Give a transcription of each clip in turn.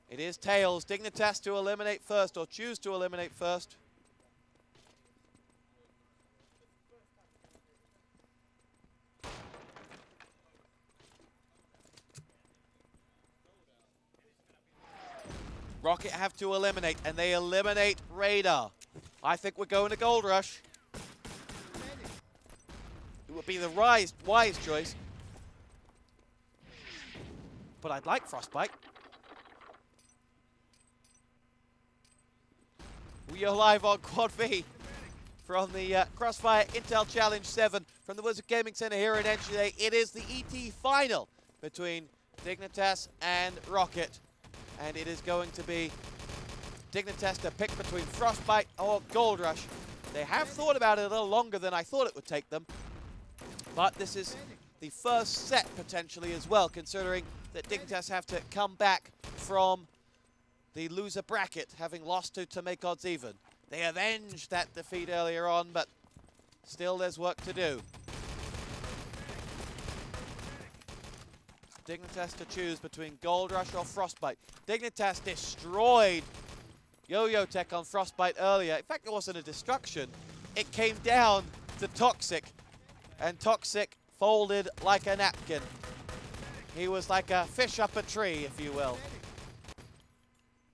It is tails. Dignitas to eliminate first, or choose to eliminate first. Rockit have to eliminate, and they eliminate Radar. I think we're going to Gold Rush. It would be the wise choice. But I'd like Frostbite. We are live on Quad V from the Crossfire Intel Challenge 7 from the Wizard Gaming Center here in Enschede. It is the ET final between Dignitas and Rockit. And it is going to be Dignitas to pick between Frostbite or Gold Rush. They have thought about it a little longer than I thought it would take them. But this is the first set potentially as well, considering that Dignitas have to come back from the loser bracket, having lost to make odds even. They avenged that defeat earlier on, but still there's work to do. Dignitas to choose between Gold Rush or Frostbite. Dignitas destroyed Yo-Yo Tech on Frostbite earlier. In fact, it wasn't a destruction. It came down to Toxic, and Toxic folded like a napkin. He was like a fish up a tree, if you will.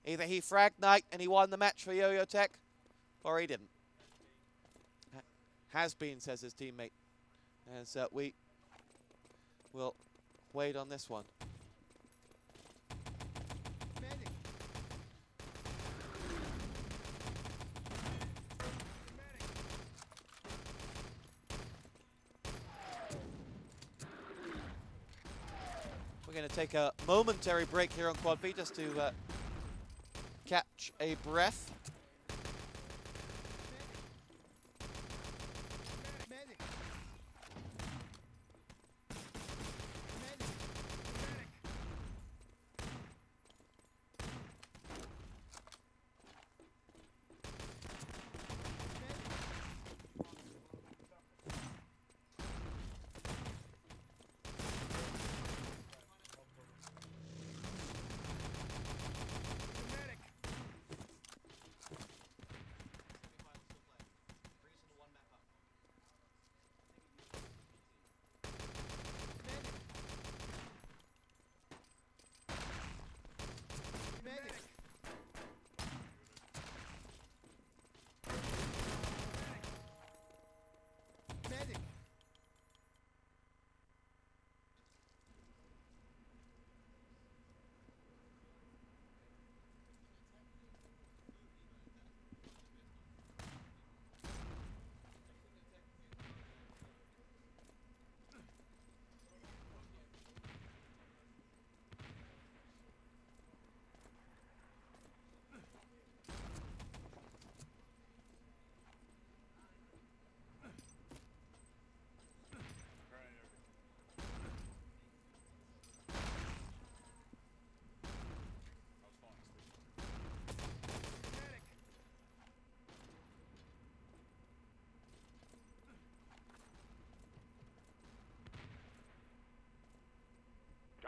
Either he fragged Knight and he won the match for Yo-Yo Tech, or he didn't. Has been, says his teammate. As we will wait on this one. We're going to take a momentary break here on Quad V just to catch a breath.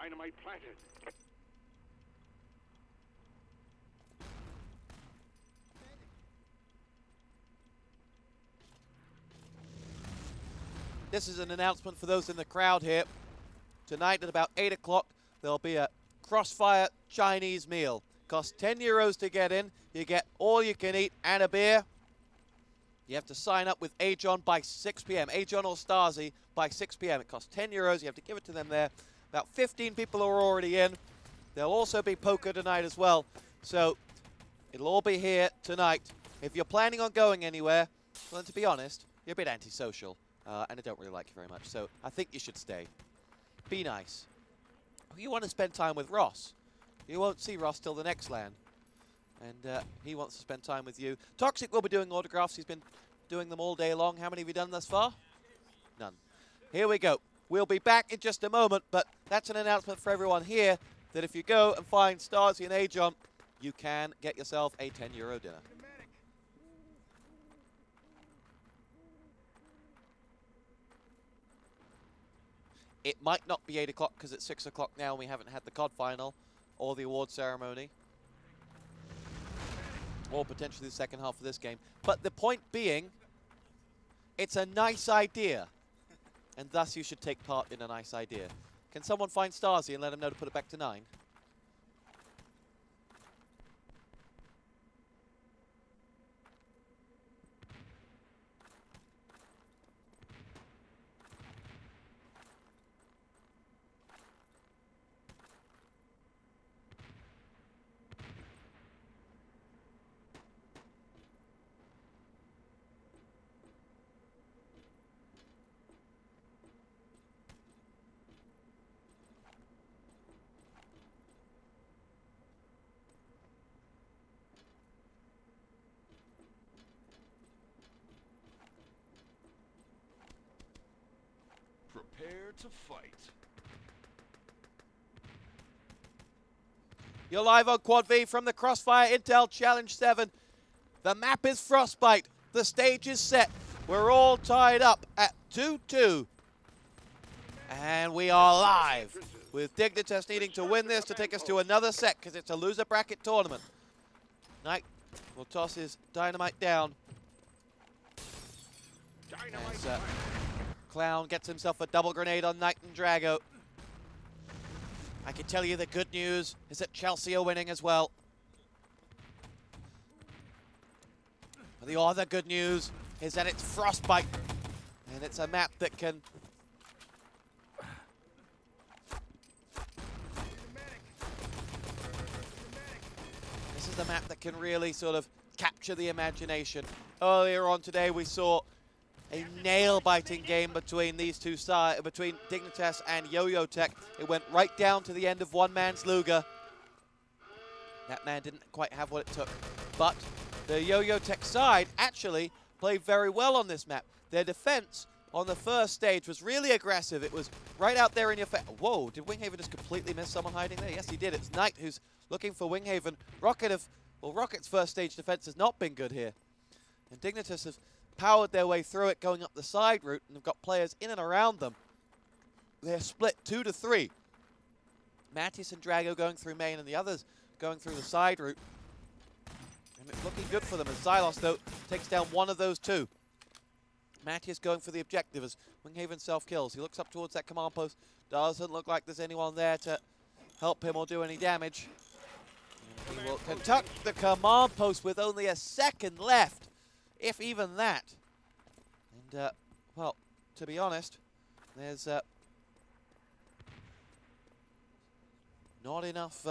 Dynamite planted. This is an announcement for those in the crowd here. Tonight at about 8 o'clock, there'll be a Crossfire Chinese meal. Costs 10 euros to get in. You get all you can eat and a beer. You have to sign up with Ajon by 6 p.m. Ajon or Stasi by 6 p.m. It costs 10 euros. You have to give it to them there. About 15 people are already in. There'll also be poker tonight as well. So it'll all be here tonight. If you're planning on going anywhere, well, to be honest, you're a bit antisocial. And I don't really like you very much. So I think you should stay. Be nice. You want to spend time with Ross. You won't see Ross till the next LAN. And he wants to spend time with you. Toxic will be doing autographs. He's been doing them all day long. How many have you done thus far? None. Here we go. We'll be back in just a moment, but that's an announcement for everyone here that if you go and find Stasi and Ajon, you can get yourself a 10 euro dinner. It might not be 8 o'clock because it's 6 o'clock now and we haven't had the COD final or the award ceremony. or potentially the second half of this game. But the point being, it's a nice idea, and thus you should take part in a nice idea. Can someone find Stasi and let him know to put it back to 9? Prepare to fight. You're live on Quad V from the Crossfire Intel Challenge 7. The map is Frostbite. The stage is set. We're all tied up at 2-2. And we are live with Dignitas needing to win this to take us to another set because it's a loser bracket tournament. Knight will toss his dynamite down. As, Clown gets himself a double grenade on Knight and Drago. I can tell you the good news is that Chelsea are winning as well. But the other good news is that it's Frostbite. And it's a map that can... This is the map that can really sort of capture the imagination. Earlier on today we saw a nail-biting game between these two sides, between Dignitas and Yo-Yo Tech. It went right down to the end of one man's Luger. That man didn't quite have what it took. But the Yo-Yo Tech side actually played very well on this map. Their defense on the first stage was really aggressive. It was right out there in your face. Whoa, did Winghaven just completely miss someone hiding there? Yes, he did. It's Knight who's looking for Winghaven. Rockit's first stage defense has not been good here. And Dignitas have powered their way through it, going up the side route, and have got players in and around them. They're split 2-3. Mattis and Drago going through main, and the others going through the side route. And it's looking good for them as Xylos, though, takes down one of those two. Mattis going for the objective as Winghaven self-kills. He looks up towards that command post. Doesn't look like there's anyone there to help him or do any damage. And he will conduct the command post with only a second left, if even that. And, well, to be honest, there's not enough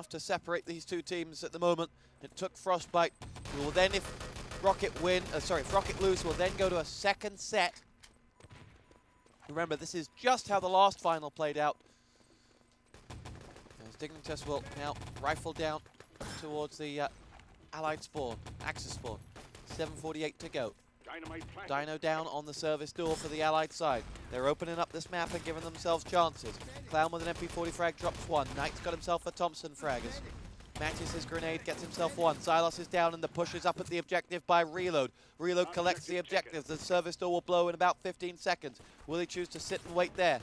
to separate these two teams at the moment. It took Frostbite, who will then, if Rockit lose, will then go to a second set. Remember, this is just how the last final played out. As Dignitas will now rifle down towards the Allied spawn, Axis spawn. 7:48 to go. Dino down on the service door for the Allied side. They're opening up this map and giving themselves chances. Clown with an MP40 frag drops one. Knight's got himself a Thompson frag. Matches his grenade, gets himself one. Xylos is down and the push is up at the objective by Reload. Reload collects the objectives. The service door will blow in about 15 seconds. Will he choose to sit and wait there?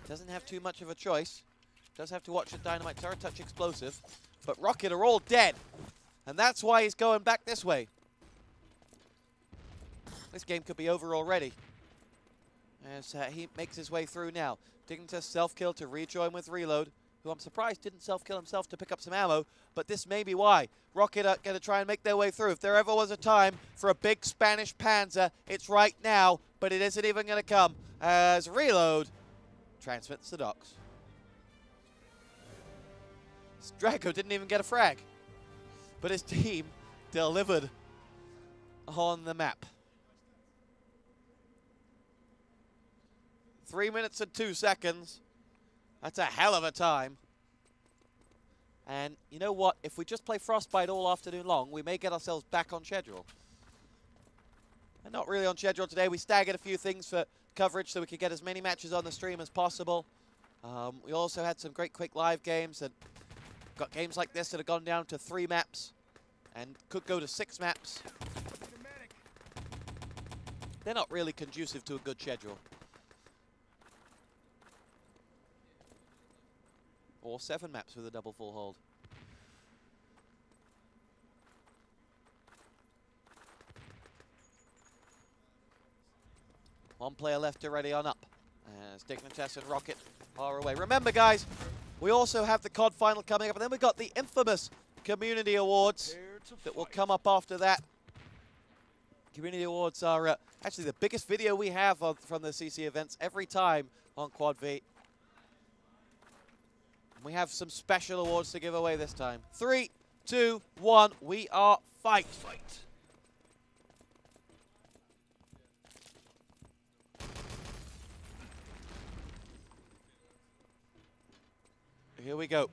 Doesn't have too much of a choice. Does have to watch a Dynamite Turret Touch explosive. But Rockit are all dead. And that's why he's going back this way. This game could be over already. As he makes his way through now. Dignitas self-kill to rejoin with Reload, who I'm surprised didn't self-kill himself to pick up some ammo, but this may be why. Rockit are going to try and make their way through. If there ever was a time for a big Spanish Panzer, it's right now, but it isn't even going to come as Reload transmits the docks. Drago didn't even get a frag, but his team delivered on the map. 3 minutes and 2 seconds. That's a hell of a time. And you know what? If we just play Frostbite all afternoon long, we may get ourselves back on schedule. And not really on schedule today. We staggered a few things for coverage so we could get as many matches on the stream as possible. We also had some great quick live games, and got games like this that have gone down to 3 maps and could go to 6 maps. They're not really conducive to a good schedule. Or 7 maps with a double full hold. One player left to ready on up. As Dignitas and Rockit are away. Remember, guys, we also have the COD final coming up, and then we've got the infamous Community Awards that will come up after that. Community Awards are actually the biggest video we have from the CC events every time on Quad V. We have some special awards to give away this time. 3, 2, 1, we are fight. Here we go.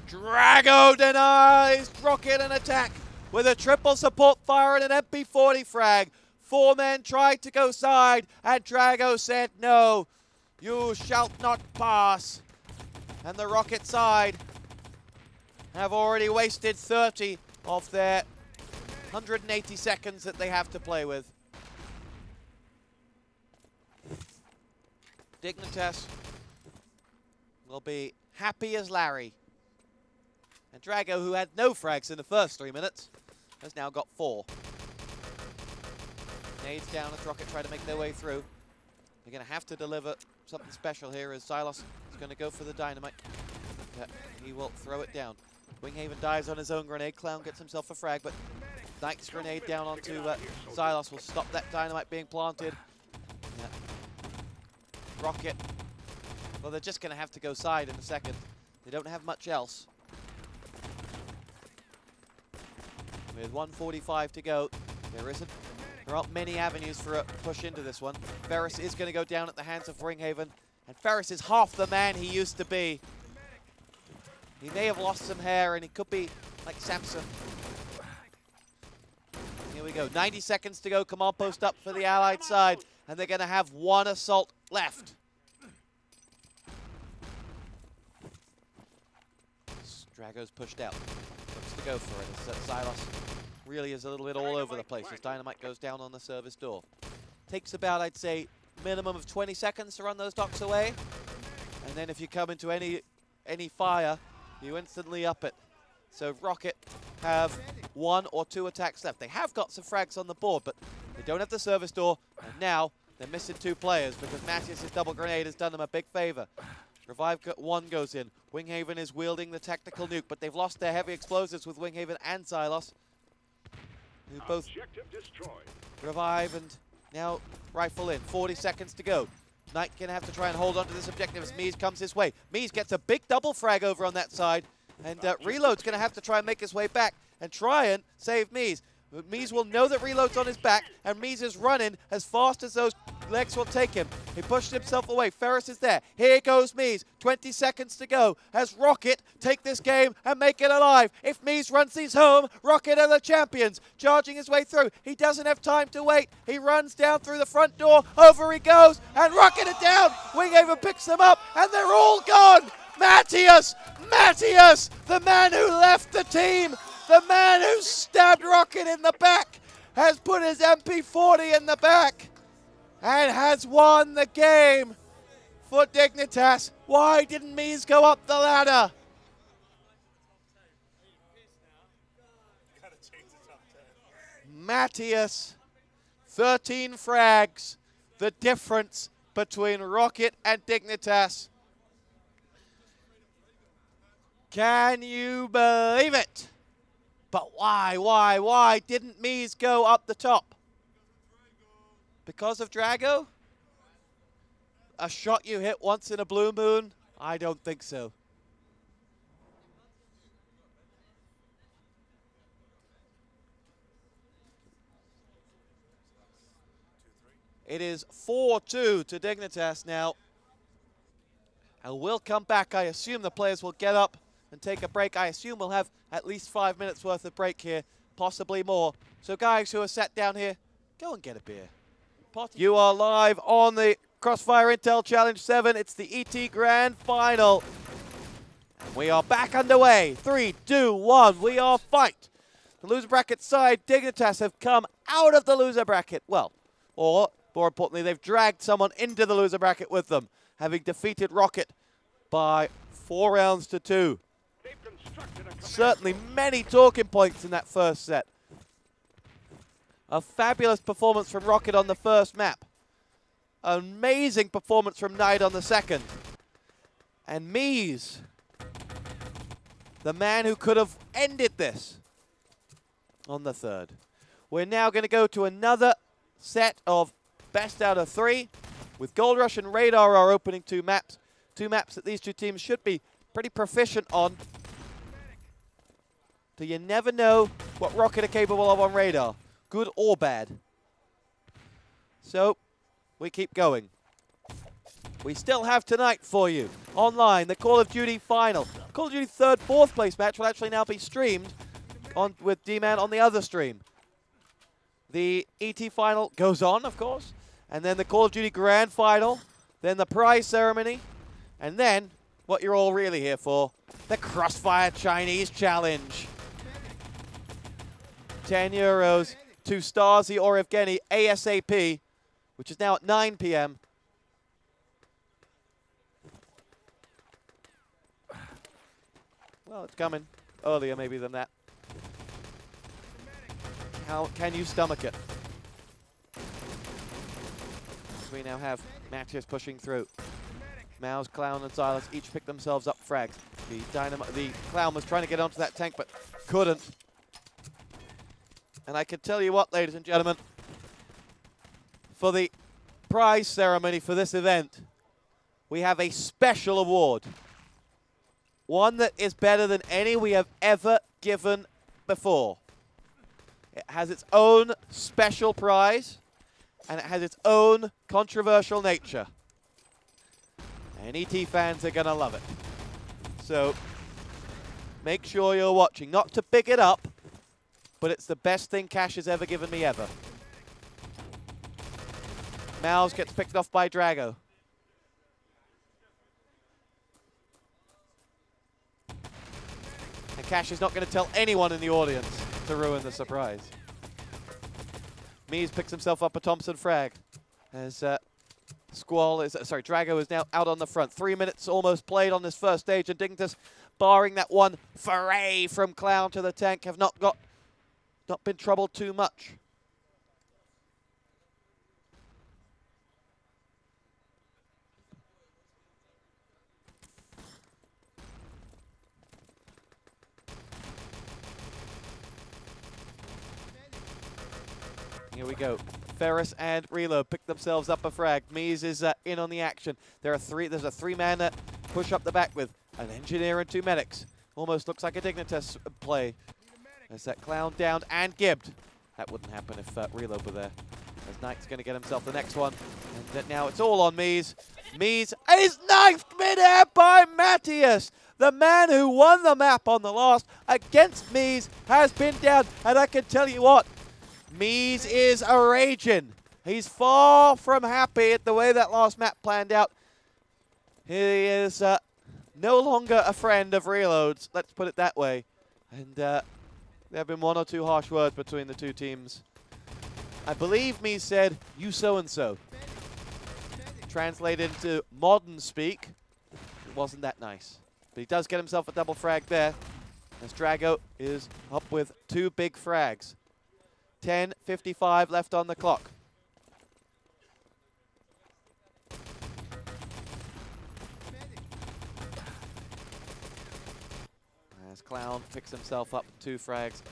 Drago denies Rockit an attack with a triple support fire and an MP40 frag. 4 men tried to go side, and Drago said no. You shall not pass. And the Rockit side have already wasted 30 of their 180 seconds that they have to play with. Dignitas will be happy as Larry. And Drago, who had no frags in the first 3 minutes, has now got 4. Nades down as Rockit try to make their way through. They're going to have to deliver something special here as Silas is going to go for the dynamite. He will throw it down. Winghaven dies on his own grenade. Clown gets himself a frag, but Knight's grenade down onto Silas will stop that dynamite being planted. Rockit, well, they're just going to have to go side in a second. They don't have much else. With 1:45 to go, there aren't many avenues for a push into this one. Ferris is going to go down at the hands of Winghaven, and Ferris is half the man he used to be. He may have lost some hair, and he could be like Samson. Here we go, 90 seconds to go. Command post up for the Allied side, and they're going to have 1 assault left. Drago's pushed out. Looks to go for it. Silas really is a little bit all over the place as dynamite goes down on the service door. Takes about, I'd say, minimum of 20 seconds to run those docks away. And then if you come into any fire, you instantly up it. So Rockit have 1 or 2 attacks left. They have got some frags on the board, but they don't have the service door. And now they're missing 2 players because Matthias' double grenade has done them a big favor. Revive 1 goes in. Winghaven is wielding the tactical nuke, but they've lost their heavy explosives with Winghaven and Silas, who both revive and now rifle in. 40 seconds to go. Knight gonna have to try and hold on to this objective as Mies comes his way. Mies gets a big double frag over on that side, and Reload's gonna have to try and make his way back and try and save Mies. Mies will know that Reload's on his back, and Mies is running as fast as those legs will take him. He pushed himself away. Ferris is there. Here goes Mies. 20 seconds to go as Rockit take this game and make it alive. If Mies runs these home, Rockit are the champions. Charging his way through. He doesn't have time to wait. He runs down through the front door. Over he goes, and Rockit are down. Winghaven picks them up, and they're all gone. Matthias, the man who left the team, the man who stabbed Rockit in the back, has put his MP40 in the back and has won the game for Dignitas. Why didn't Mies go up the ladder? Matthias, 13 frags, the difference between Rockit and Dignitas. Can you believe it? But why didn't Mies go up the top? Because of Drago? A shot you hit once in a blue moon? I don't think so. It is 4-2 to Dignitas now. And we'll come back. I assume the players will get up and take a break. I assume we'll have at least 5 minutes worth of break here, possibly more. So guys who are sat down here, go and get a beer. You are live on the Crossfire Intel Challenge 7. It's the ET Grand Final. And we are back underway. 3, 2, 1, we are fight. The loser bracket side, Dignitas, have come out of the loser bracket. Well, or more importantly, they've dragged someone into the loser bracket with them, having defeated Rockit by 4 rounds to 2. Certainly many talking points in that first set. A fabulous performance from Rockit on the first map. Amazing performance from Knight on the second. And Mies, the man who could have ended this, on the third. We're now going to go to another set of best out of 3, with Gold Rush and Radar are opening 2 maps. 2 maps that these 2 teams should be pretty proficient on. So you never know what Rockit are capable of on Radar, good or bad. So we keep going. We still have tonight for you online the Call of Duty final. Call of Duty 3rd, 4th place match will actually now be streamed on with D-Man on the other stream. The ET final goes on, of course, and then the Call of Duty Grand Final, then the prize ceremony, and then what you're all really here for, the Crossfire Chinese Challenge. 10 euros to Stasi or Evgeny ASAP, which is now at 9 p.m. Well, it's coming earlier maybe than that. How can you stomach it? We now have Matthias pushing through. Mouse, Clown, and Silas each pick themselves up frags. The Clown was trying to get onto that tank, but couldn't. And I can tell you what, ladies and gentlemen, for the prize ceremony for this event, we have a special award. One that is better than any we have ever given before. It has its own special prize, and it has its own controversial nature. And ET fans are going to love it. So make sure you're watching. Not to pick it up, but it's the best thing Cash has ever given me ever. Mouse gets picked off by Drago. And Cash is not going to tell anyone in the audience to ruin the surprise. Mies picks himself up a Thompson frag. As Drago is now out on the front. 3 minutes almost played on this first stage, and Dignitas, barring that one foray from Clown to the tank, have not been troubled too much. Here we go. Ferris and Reload pick themselves up a frag. Mies is in on the action. There's a 3-man push up the back with an engineer and 2 medics. Almost looks like a Dignitas play. There's that Clown down and gibbed. That wouldn't happen if Reload were there. As Knight's going to get himself the next one. And now it's all on Mies. Mies is knifed mid-air by Matthias. The man who won the map on the last against Mies has been down. And I can tell you what, Mies is a raging. He's far from happy at the way that last map planned out. He is no longer a friend of Reload's, let's put it that way. And there have been 1 or 2 harsh words between the 2 teams. I believe Mies said, "you so-and-so." Translated into modern speak, it wasn't that nice. But he does get himself a double frag there, as Drago is up with 2 big frags. 10:55 left on the clock. As Clown picks himself up 2 frags.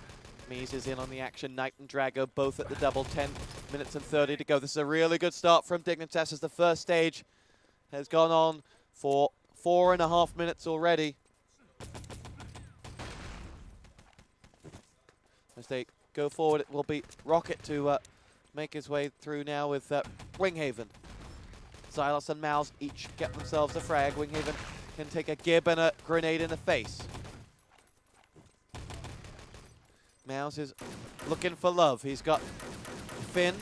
Mies is in on the action. Knight and Drago both at the double. 10 minutes and 30 to go. This is a really good start from Dignitas as the first stage has gone on for 4.5 minutes already. As they go forward, it will be Rockit to make his way through now with Winghaven. Silas and Mouse each get themselves a frag. Winghaven can take a gib and a grenade in the face. Mouse is looking for love. He's got Finn,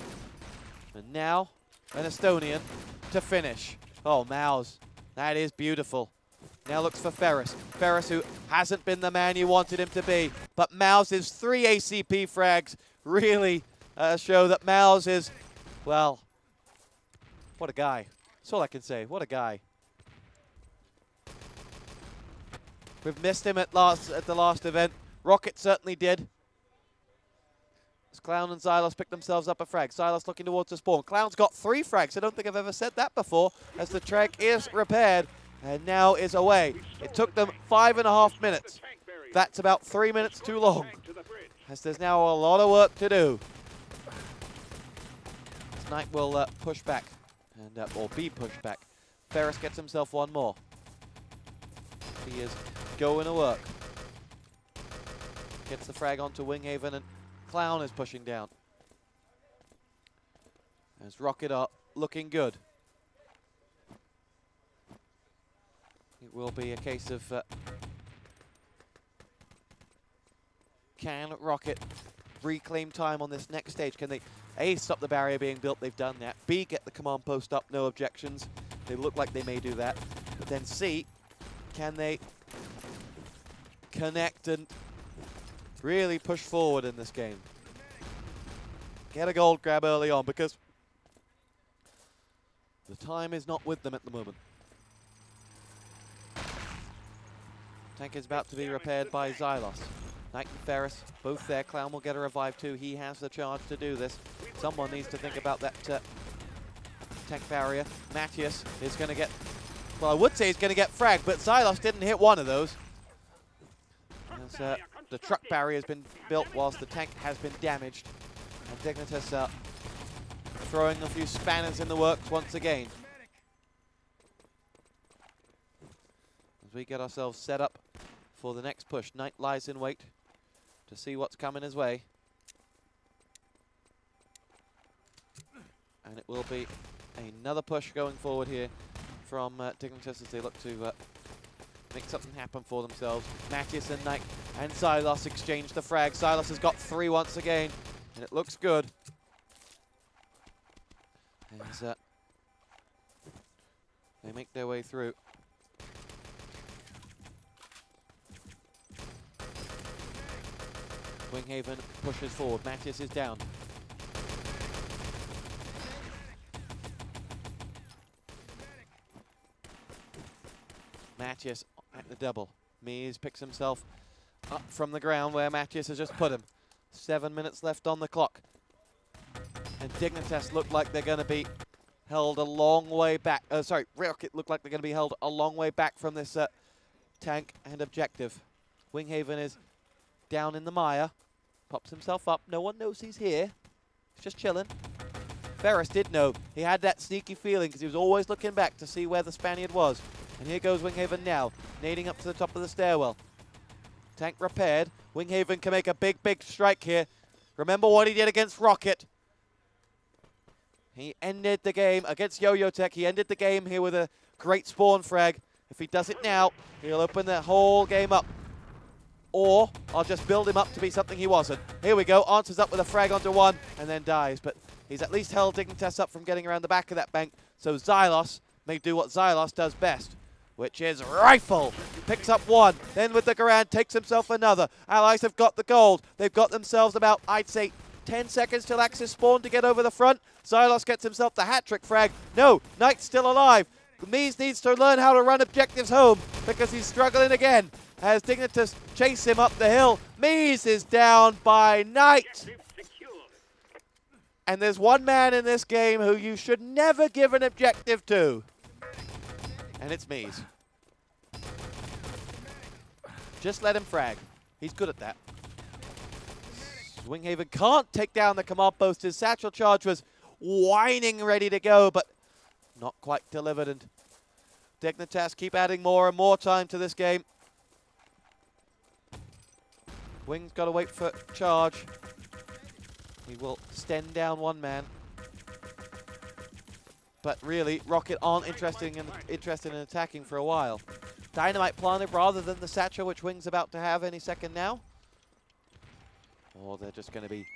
and now an Estonian to finish. Oh, Mouse, that is beautiful. Now looks for Ferris. Ferris, who hasn't been the man you wanted him to be. But Mouse's 3 ACP frags really show that Mouse is, well, what a guy. That's all I can say. What a guy. We've missed him at the last event. Rockit certainly did. As Clown and Xylos pick themselves up a frag. Xylos looking towards the spawn. Clown's got 3 frags. I don't think I've ever said that before, as the track is repaired and now is away. It took them 5.5 minutes. That's about 3 minutes too long, as there's now a lot of work to do. This Knight will push back, and or be pushed back. Ferris gets himself one more. He is going to work. Gets the frag onto Winghaven, and Clown is pushing down. As Rockit are looking good. It will be a case of can Rockit reclaim time on this next stage? Can they A, stop the barrier being built? They've done that. B, get the command post up, no objections. They look like they may do that. But then C, can they connect and really push forward in this game? Get a gold grab early on, because the time is not with them at the moment. Tank is about to be repaired by Xylos. Knight and Ferris, both there. Clown will get a revive too. He has the charge to do this. Someone needs to think about that tank barrier. Matthias is going to get, well, I would say he's going to get fragged, but Xylos didn't hit one of those. As the truck barrier has been built whilst the tank has been damaged. And Dignitas throwing a few spanners in the works once again. As we get ourselves set up for the next push. Knight lies in wait to see what's coming his way. And it will be another push going forward here from Dignitas as they look to make something happen for themselves. Matthias and Knight and Xylos exchange the frag. Xylos has got 3 once again, and it looks good. As they make their way through. Winghaven pushes forward. Matthias is down. Matthias at the double. Mies picks himself up from the ground where Matthias has just put him. 7 minutes left on the clock. And Dignitas look like they're going to be held a long way back. Sorry, Rockit look like they're going to be held a long way back from this tank and objective. Winghaven is down in the mire. Pops himself up. No one knows he's here. He's just chilling. Ferris did know. He had that sneaky feeling because he was always looking back to see where the Spaniard was. And here goes Winghaven now, nading up to the top of the stairwell. Tank repaired. Winghaven can make a big, big strike here. Remember what he did against Rockit. He ended the game against Yo-Yo Tech. He ended the game here with a great spawn frag. If he does it now, he'll open the whole game up. Or I'll just build him up to be something he wasn't. Here we go. Answers up with a frag onto one and then dies. But he's at least held Dignitas up from getting around the back of that bank. So Xylos may do what Xylos does best, which is rifle. Picks up one. Then with the Garand, takes himself another. Allies have got the gold. They've got themselves about, I'd say, 10 seconds till Axis spawn to get over the front. Xylos gets himself the hat-trick frag. No, Knight's still alive. Mies needs to learn how to run objectives home because he's struggling again. As Dignitas chase him up the hill. Mies is down by Knight. And there's one man in this game who you should never give an objective to. And it's Mies. Just let him frag. He's good at that. Winghaven can't take down the command post. His satchel charge was whining ready to go, but not quite delivered. And Dignitas keep adding more and more time to this game. Wing's got to wait for charge. He will stand down one man. But really, Rockit aren't interested in attacking for a while. Dynamite planted rather than the satchel, which Wing's about to have any second now. Or they're just going to be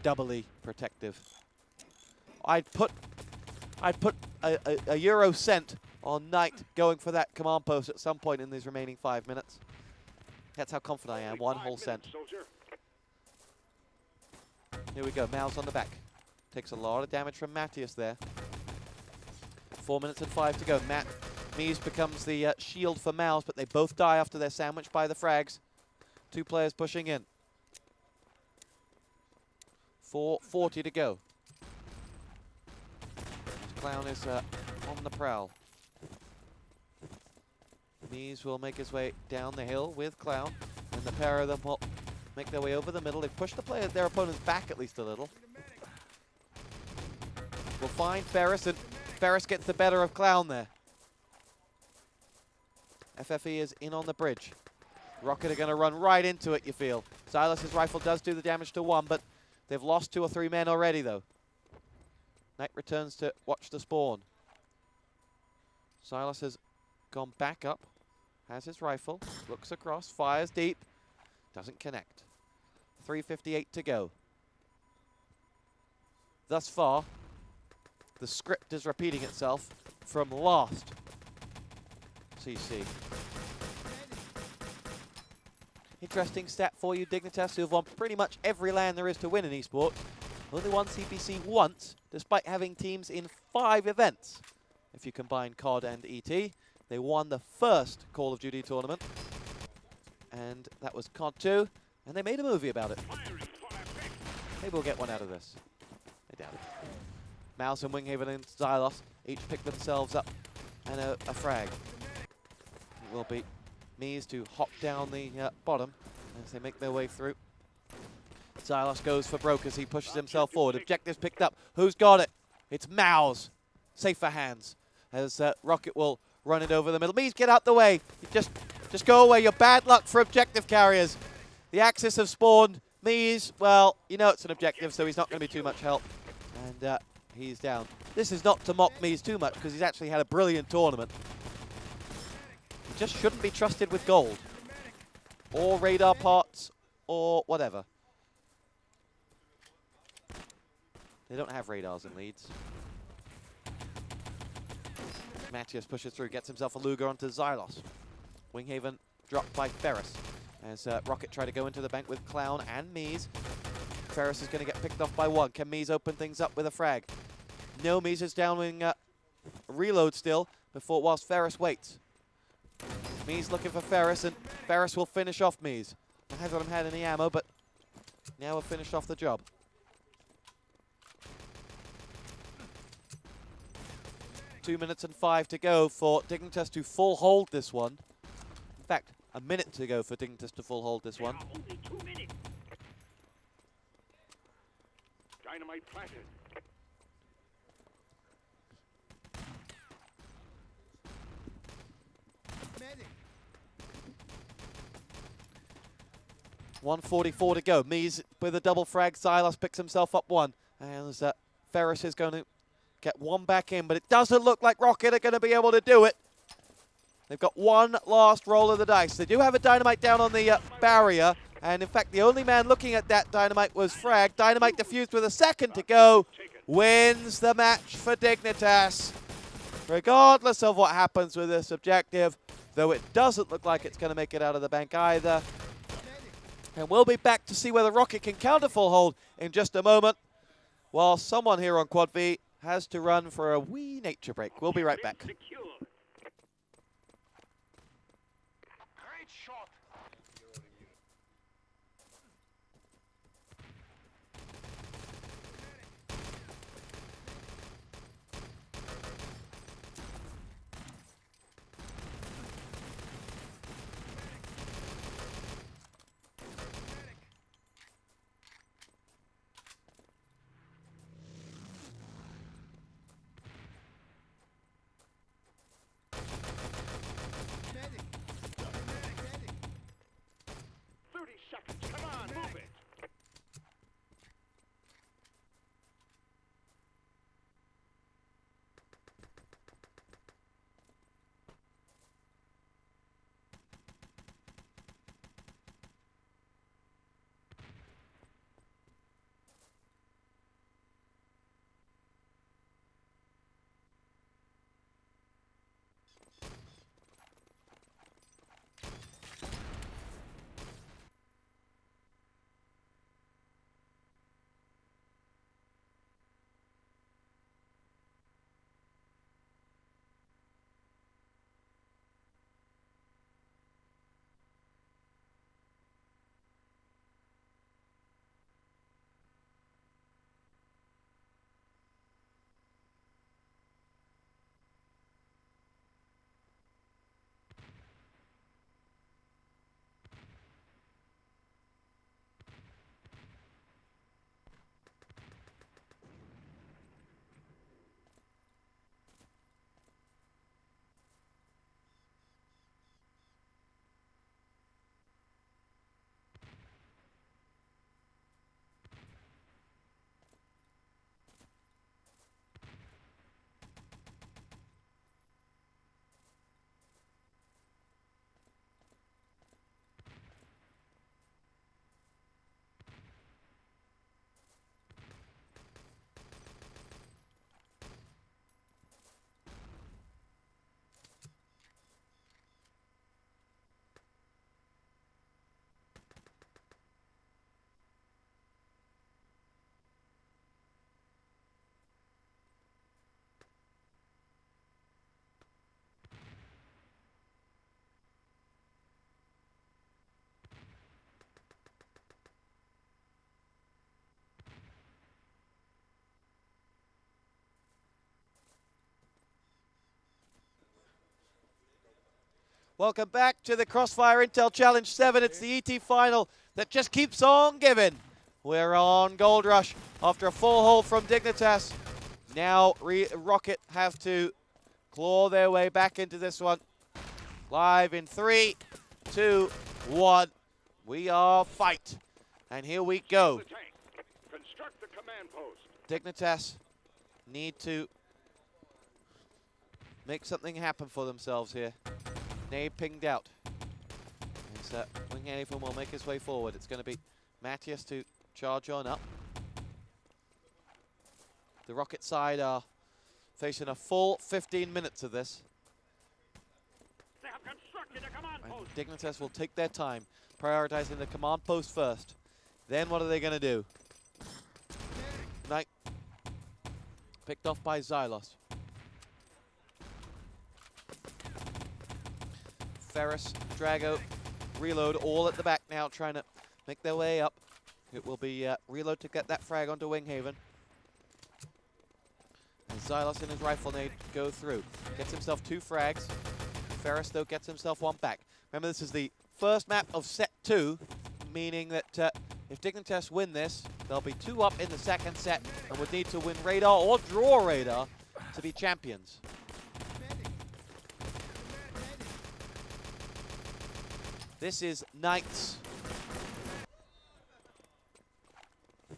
doubly protective. I'd put a Euro cent on Knight going for that command post at some point in these remaining 5 minutes. That's how confident I am. 1 whole cent. Here we go. Mouse on the back. Takes a lot of damage from Matthias there. 4 minutes and 5 to go. Mies becomes the shield for Mouse, but they both die after they're sandwiched by the frags. 2 players pushing in. 4:40 to go. Clown is on the prowl. Mies will make his way down the hill with Clown, and the pair of them will make their way over the middle. They push their opponents back at least a little. We'll find Ferris, and Ferris gets the better of Clown there. FFE is in on the bridge. Rockit are going to run right into it, you feel. Silas's rifle does do the damage to one, but they've lost 2 or 3 men already, though. Knight returns to watch the spawn. Silas has gone back up, has his rifle, looks across, fires deep, doesn't connect. 3:58 to go. Thus far, the script is repeating itself from last CC. Interesting stat for you, Dignitas, who have won pretty much every LAN there is to win in esports. Only won CPC once, despite having teams in 5 events. If you combine COD and ET, they won the first Call of Duty tournament, and that was COD 2, and they made a movie about it. Maybe we'll get one out of this. I doubt it. Mouse and Winghaven and Xylos each pick themselves up and a frag. It will be Mies to hop down the bottom as they make their way through. Xylos goes for broke as he pushes himself forward. Objectives picked up. Who's got it? It's Mouse. Safer hands as Rockit will run it over the middle. Mies, get out the way. Just go away. You're bad luck for objective carriers. The Axis have spawned. Mies, well, you know it's an objective, so he's not going to be too much help. And he's down. This is not to mock Mies too much because he's actually had a brilliant tournament. He just shouldn't be trusted with gold. Or radar parts, or whatever. They don't have radars in Leeds. Matthias pushes through, gets himself a Luger onto Xylos. Winghaven dropped by Ferris as Rockit try to go into the bank with Clown and Mies. Ferris is going to get picked off by one. Can Mies open things up with a frag? No, Mies is downwing reload still whilst Ferris waits. Mies looking for Ferris, and Ferris will finish off Mies. Hasn't had any ammo, but now we'll finish off the job. Two minutes and 5 to go for Dignitas to full hold this one. In fact, a minute to go for Dignitas to full hold this one. Only 2 minutes. Dynamite planted. Medic. 1:44 to go. Mies with a double frag. Silas picks himself up one. And Ferris is going to get one back in, but it doesn't look like Rockit are going to be able to do it. They've got one last roll of the dice. They do have a dynamite down on the barrier, and in fact, the only man looking at that dynamite was Frag. Dynamite defused with a second to go. Wins the match for Dignitas. Regardless of what happens with this objective, though it doesn't look like it's going to make it out of the bank either. And we'll be back to see whether Rockit can counter full hold in just a moment, while someone here on Quad V has to run for a wee nature break. We'll be right back. Great shot. Welcome back to the Crossfire Intel Challenge 7. It's the ET final that just keeps on giving. We're on Gold Rush after a full hold from Dignitas. Now Rockit have to claw their way back into this one. Live in 3, 2, 1. We are fight. And here we go. Construct the command post. Dignitas need to make something happen for themselves here. Nade pinged out. Winghaven will make his way forward. It's going to be Matthias to charge on up. The Rockit side are facing a full 15 minutes of this. They have constructed a command And post. Dignitas will take their time, prioritizing the command post first. Then what are they going to do? Knight picked off by Xylos. Ferris, Drago, Reload all at the back now, trying to make their way up. It will be Reload to get that frag onto Winghaven. And Xylos in his rifle nade go through. Gets himself 2 frags. Ferris, though, gets himself 1 back. Remember, this is the first map of set 2, meaning that if Dignitas win this, they'll be 2 up in the second set and would need to win Radar or draw Radar to be champions. This is Knight's.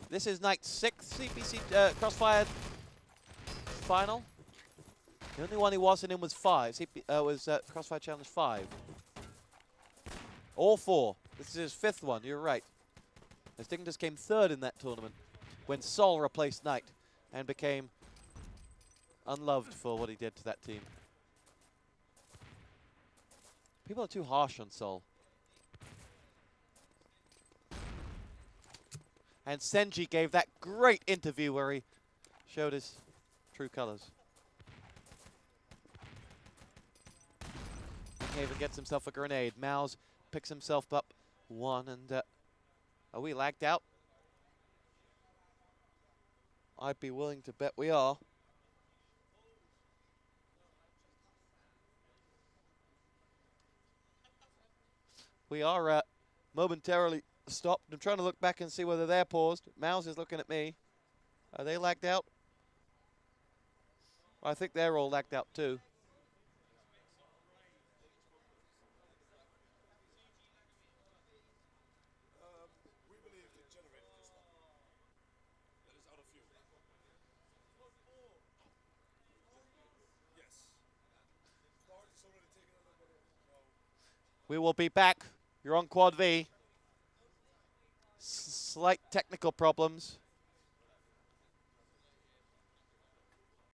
This is Knight's 6th CPC Crossfire final. The only one he wasn't in was 5. Was Crossfire Challenge 5. All 4. This is his 5th one. You're right. As Dignitas came 3rd in that tournament when Sol replaced Knight and became unloved for what he did to that team. People are too harsh on Sol. And Senji gave that great interview where he showed his true colors. Haven gets himself a grenade. Mouse picks himself up 1 and are we lagged out? I'd be willing to bet we are. We are momentarily stopped. I'm trying to look back and see whether they're paused. Mouse is looking at me. Are they lagged out? I think they're all lagged out too. We believe the generator just stopped. That is out of fuel. Yes. Start is already taken over by the We will be back. You're on Quad V. Slight technical problems.